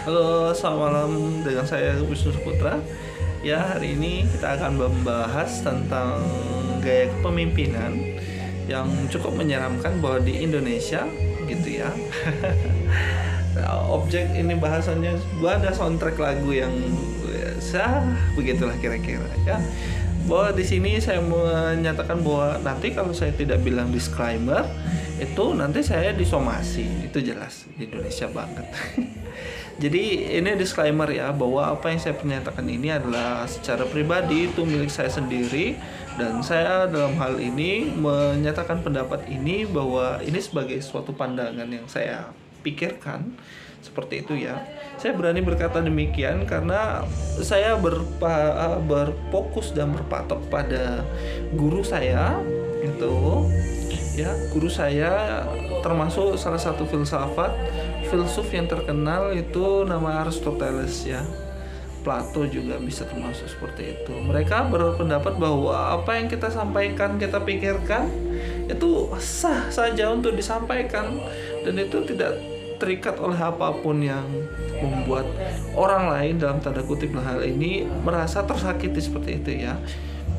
Halo, selamat malam dengan saya Wisnu Saputra. Ya, hari ini kita akan membahas tentang gaya kepemimpinan yang cukup menyeramkan bahwa di Indonesia gitu ya. Objek ini bahasannya gua ada soundtrack lagu yang begitulah kira-kira ya. Bahwa di sini saya menyatakan bahwa nanti kalau saya tidak bilang disclaimer itu nanti saya disomasi, itu jelas di Indonesia banget. Jadi ini disclaimer ya, bahwa apa yang saya pernyatakan ini adalah secara pribadi, itu milik saya sendiri, dan saya dalam hal ini menyatakan pendapat ini bahwa ini sebagai suatu pandangan yang saya pikirkan seperti itu ya. Saya berani berkata demikian karena saya berfokus dan berpatok pada guru saya itu ya. Guru saya termasuk salah satu filsuf yang terkenal, itu nama Aristoteles ya. Plato juga bisa termasuk seperti itu. Mereka berpendapat bahwa apa yang kita sampaikan, kita pikirkan itu sah saja untuk disampaikan, dan itu tidak terikat oleh apapun yang membuat orang lain dalam tanda kutip hal ini merasa tersakiti seperti itu ya.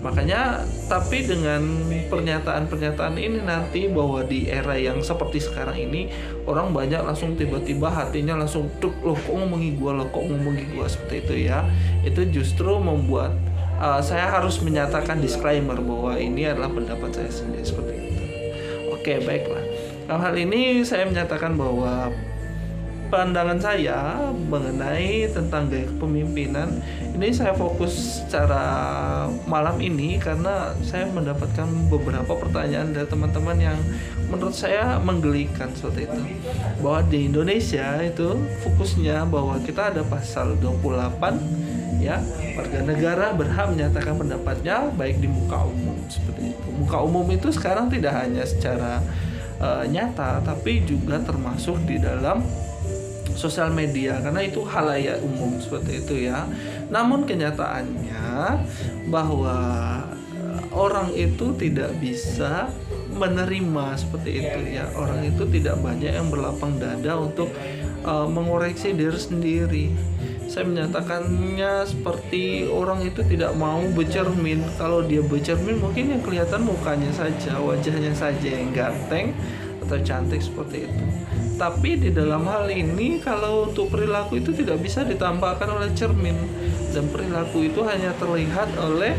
Makanya, tapi dengan pernyataan-pernyataan ini nanti bahwa di era yang seperti sekarang ini, orang banyak langsung tiba-tiba hatinya langsung loh kok ngomongin gua seperti itu ya. Itu justru membuat saya harus menyatakan disclaimer bahwa ini adalah pendapat saya sendiri seperti itu. Oke, baiklah. Dalam hal ini saya menyatakan bahwa pandangan saya mengenai tentang gaya kepemimpinan ini saya fokus secara malam ini karena saya mendapatkan beberapa pertanyaan dari teman-teman yang menurut saya menggelikan seperti itu. Bahwa di Indonesia itu fokusnya bahwa kita ada pasal 28 ya, warga negara berhak menyatakan pendapatnya baik di muka umum seperti itu. Muka umum itu sekarang tidak hanya secara nyata, tapi juga termasuk di dalam sosial media, karena itu halayak umum seperti itu ya. Namun kenyataannya bahwa orang itu tidak bisa menerima seperti itu ya. Orang itu tidak banyak yang berlapang dada untuk mengoreksi diri sendiri. Saya menyatakannya seperti orang itu tidak mau bercermin. Kalau dia bercermin mungkin yang kelihatan mukanya saja, wajahnya saja yang ganteng atau cantik seperti itu. Tapi di dalam hal ini, kalau untuk perilaku itu tidak bisa ditampakkan oleh cermin, dan perilaku itu hanya terlihat oleh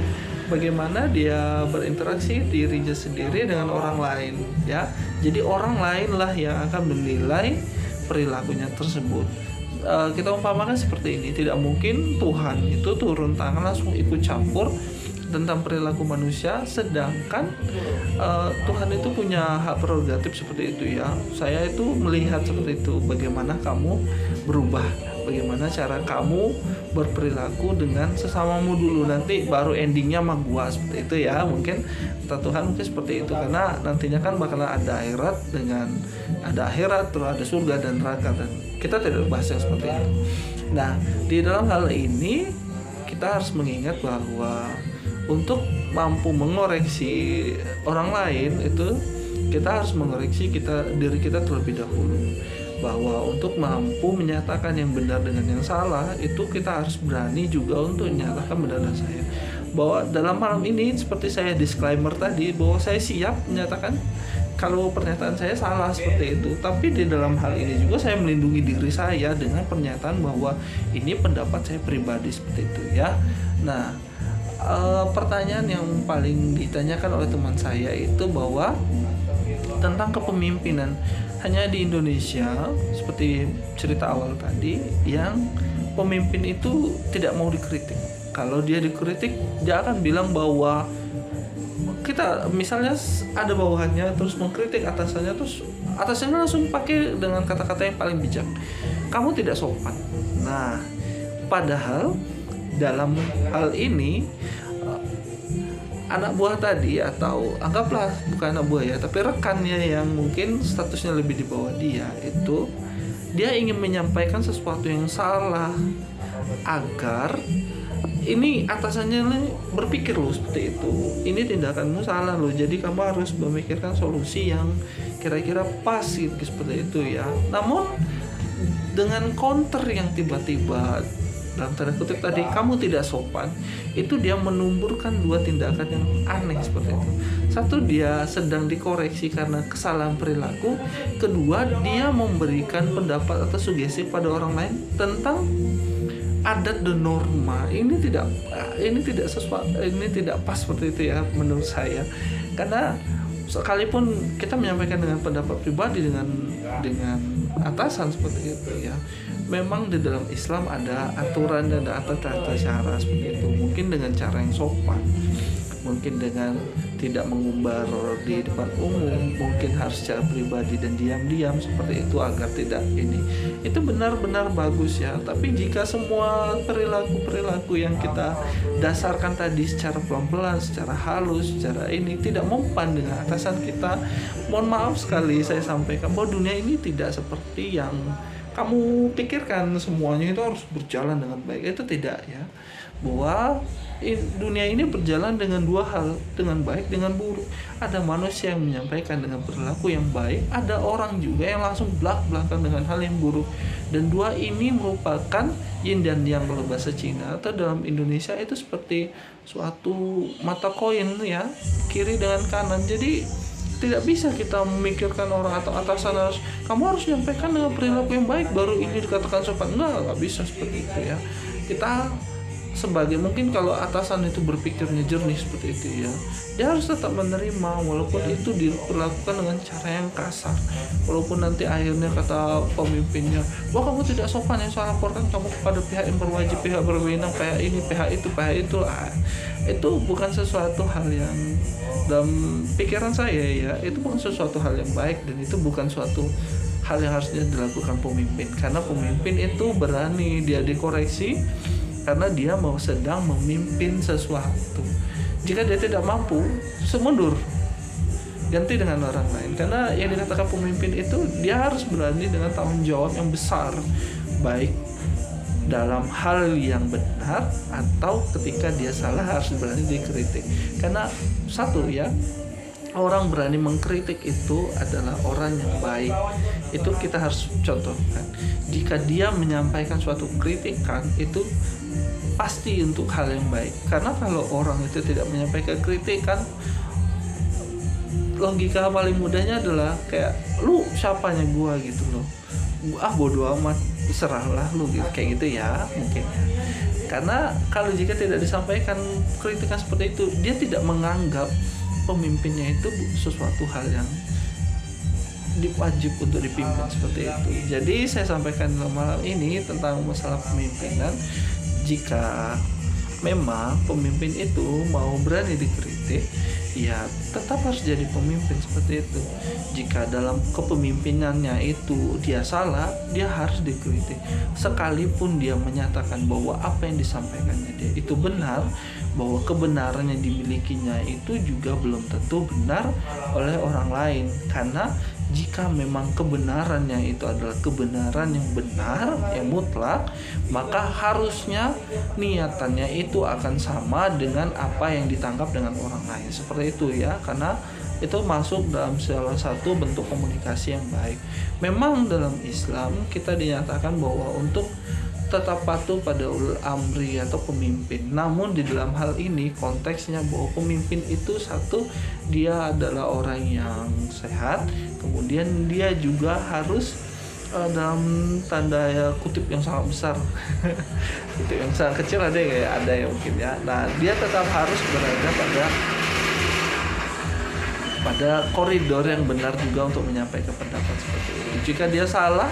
bagaimana dia berinteraksi dirinya sendiri dengan orang lain ya. Jadi orang lain lah yang akan menilai perilakunya tersebut. Kita umpamakan seperti ini, tidak mungkin Tuhan itu turun tangan langsung ikut campur tentang perilaku manusia, sedangkan Tuhan itu punya hak prerogatif seperti itu ya. Saya itu melihat seperti itu, bagaimana kamu berubah, bagaimana cara kamu berperilaku dengan sesamamu dulu, nanti baru endingnya sama gua seperti itu ya. Mungkin kata Tuhan mungkin seperti itu, karena nantinya kan bakalan ada akhirat, terus ada surga dan neraka, dan kita tidak bahas yang seperti itu. Nah, di dalam hal ini kita harus mengingat bahwa untuk mampu mengoreksi orang lain itu kita harus mengoreksi diri kita terlebih dahulu. Bahwa untuk mampu menyatakan yang benar dengan yang salah itu kita harus berani juga untuk menyatakan benar dan saya. Bahwa dalam malam ini seperti saya disclaimer tadi, bahwa saya siap menyatakan kalau pernyataan saya salah seperti itu. Tapi di dalam hal ini juga saya melindungi diri saya dengan pernyataan bahwa ini pendapat saya pribadi seperti itu ya. Nah, pertanyaan yang paling ditanyakan oleh teman saya itu bahwa tentang kepemimpinan hanya di Indonesia, seperti cerita awal tadi, yang pemimpin itu tidak mau dikritik. Kalau dia dikritik, dia akan bilang bahwa kita misalnya ada bawahannya terus mengkritik atasannya, terus atasannya langsung pakai dengan kata-kata yang paling bijak, kamu tidak sopan. Nah, padahal dalam hal ini anak buah tadi, atau anggaplah bukan anak buah ya, tapi rekannya yang mungkin statusnya lebih di bawah dia, itu dia ingin menyampaikan sesuatu yang salah agar ini atasannya berpikir loh seperti itu, ini tindakanmu salah loh, jadi kamu harus memikirkan solusi yang kira-kira pas gitu, seperti itu ya. Namun dengan counter yang tiba-tiba dalam tanda kutip tadi kamu tidak sopan, itu dia menumbuhkan dua tindakan yang aneh seperti itu. Satu, dia sedang dikoreksi karena kesalahan perilaku. Kedua, dia memberikan pendapat atau sugesti pada orang lain tentang adat dan norma. Ini tidak sesuatu, ini tidak pas seperti itu ya menurut saya. Karena sekalipun kita menyampaikan dengan pendapat pribadi dengan atasan seperti itu ya, memang di dalam Islam ada aturan dan ada tata cara seperti itu. Mungkin dengan cara yang sopan, mungkin dengan tidak mengumbar di depan umum, mungkin harus secara pribadi dan diam-diam seperti itu agar tidak ini. Itu benar-benar bagus ya. Tapi jika semua perilaku yang kita dasarkan tadi secara pelan-pelan, secara halus, secara ini tidak mempan dengan atasan kita, mohon maaf sekali saya sampaikan bahwa dunia ini tidak seperti yang kamu pikirkan semuanya itu harus berjalan dengan baik. Itu tidak ya. Bahwa dunia ini berjalan dengan dua hal, dengan baik dengan buruk. Ada manusia yang menyampaikan dengan perilaku yang baik, ada orang juga yang langsung belak-belakan dengan hal yang buruk. Dan dua ini merupakan yin dan yang kalau bahasa Cina, atau dalam Indonesia itu seperti suatu mata koin ya, kiri dengan kanan. Jadi tidak bisa kita memikirkan orang atau atasan kamu harus menyampaikan dengan perilaku yang baik baru ini dikatakan sopan. Nggak bisa seperti itu ya. Kita sebagai, mungkin kalau atasan itu berpikirnya jernih seperti itu ya, dia harus tetap menerima walaupun itu diperlakukan dengan cara yang kasar. Walaupun nanti akhirnya kata pemimpinnya, wah kamu tidak sopan, yang saya laporkan kamu kepada pihak yang berwajib, pihak berwenang, pihak ini, pihak itu. Itu bukan sesuatu hal yang dalam pikiran saya ya, itu bukan sesuatu hal yang baik, dan itu bukan suatu hal yang harusnya dilakukan pemimpin. Karena pemimpin itu berani dia dikoreksi karena dia sedang memimpin sesuatu. Jika dia tidak mampu, mundur, ganti dengan orang lain. Karena yang dikatakan pemimpin itu dia harus berani dengan tanggung jawab yang besar, baik dalam hal yang benar atau ketika dia salah harus berani dikritik. Karena satu ya, orang berani mengkritik itu adalah orang yang baik. Itu kita harus contohkan. Jika dia menyampaikan suatu kritikan, itu pasti untuk hal yang baik. Karena kalau orang itu tidak menyampaikan kritikan, logika paling mudahnya adalah kayak, lu siapanya gua gitu loh, bodo amat, serahlah lu gitu, kayak gitu ya mungkin ya. Karena kalau jika tidak disampaikan kritikan seperti itu, dia tidak menganggap pemimpinnya itu sesuatu hal yang wajib untuk dipimpin seperti itu. Jadi saya sampaikan malam ini tentang masalah kepemimpinan. Jika memang pemimpin itu mau berani dikritik, ya tetap harus jadi pemimpin seperti itu. Jika dalam kepemimpinannya itu dia salah, dia harus dikritik. Sekalipun dia menyatakan bahwa apa yang disampaikannya dia itu benar, bahwa kebenaran yang dimilikinya itu juga belum tentu benar oleh orang lain. Karena jika memang kebenarannya itu adalah kebenaran yang benar, yang mutlak, maka harusnya niatannya itu akan sama dengan apa yang ditangkap dengan orang lain. Seperti itu ya, karena itu masuk dalam salah satu bentuk komunikasi yang baik. Memang dalam Islam kita dinyatakan bahwa untuk tetap patuh pada ulul amri atau pemimpin. Namun di dalam hal ini konteksnya bahwa pemimpin itu satu, dia adalah orang yang sehat, kemudian dia juga harus dalam tanda kutip yang sangat besar kutip yang sangat kecil ada ya mungkin ya. Nah, dia tetap harus berada pada koridor yang benar juga untuk menyampaikan pendapat seperti itu. Jika dia salah,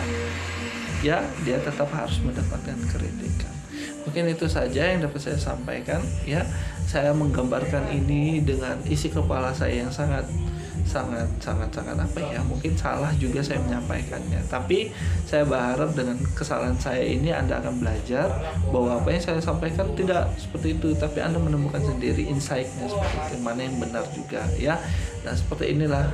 ya dia tetap harus mendapatkan kritikan. Mungkin itu saja yang dapat saya sampaikan ya. Saya menggambarkan ini dengan isi kepala saya yang sangat apa ya, mungkin salah juga saya menyampaikannya, tapi saya berharap dengan kesalahan saya ini Anda akan belajar bahwa apa yang saya sampaikan tidak seperti itu, tapi Anda menemukan sendiri insight-nya seperti itu, mana yang benar juga ya. Nah, seperti inilah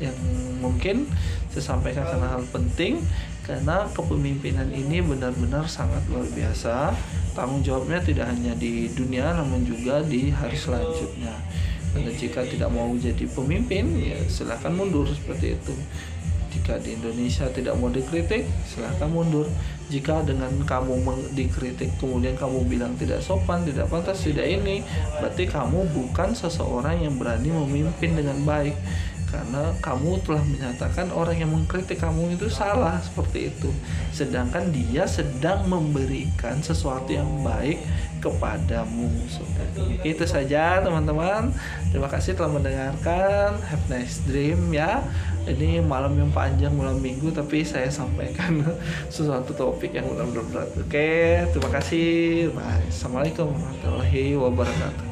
yang mungkin saya sampaikan karena hal penting, karena kepemimpinan ini benar-benar sangat luar biasa. Tanggung jawabnya tidak hanya di dunia namun juga di hari selanjutnya. Dan jika tidak mau jadi pemimpin, ya silakan mundur seperti itu. Jika di Indonesia tidak mau dikritik, silahkan mundur. Jika dengan kamu dikritik kemudian kamu bilang tidak sopan, tidak pantas, tidak ini, berarti kamu bukan seseorang yang berani memimpin dengan baik. Karena kamu telah menyatakan orang yang mengkritik kamu itu salah, seperti itu. Sedangkan dia sedang memberikan sesuatu yang baik kepadamu. Itu saja teman-teman. Terima kasih telah mendengarkan. Have nice dream ya. Ini malam yang panjang, malam minggu, tapi saya sampaikan sesuatu topik yang benar-benar berat. Oke, terima kasih. Bye. Assalamualaikum warahmatullahi wabarakatuh.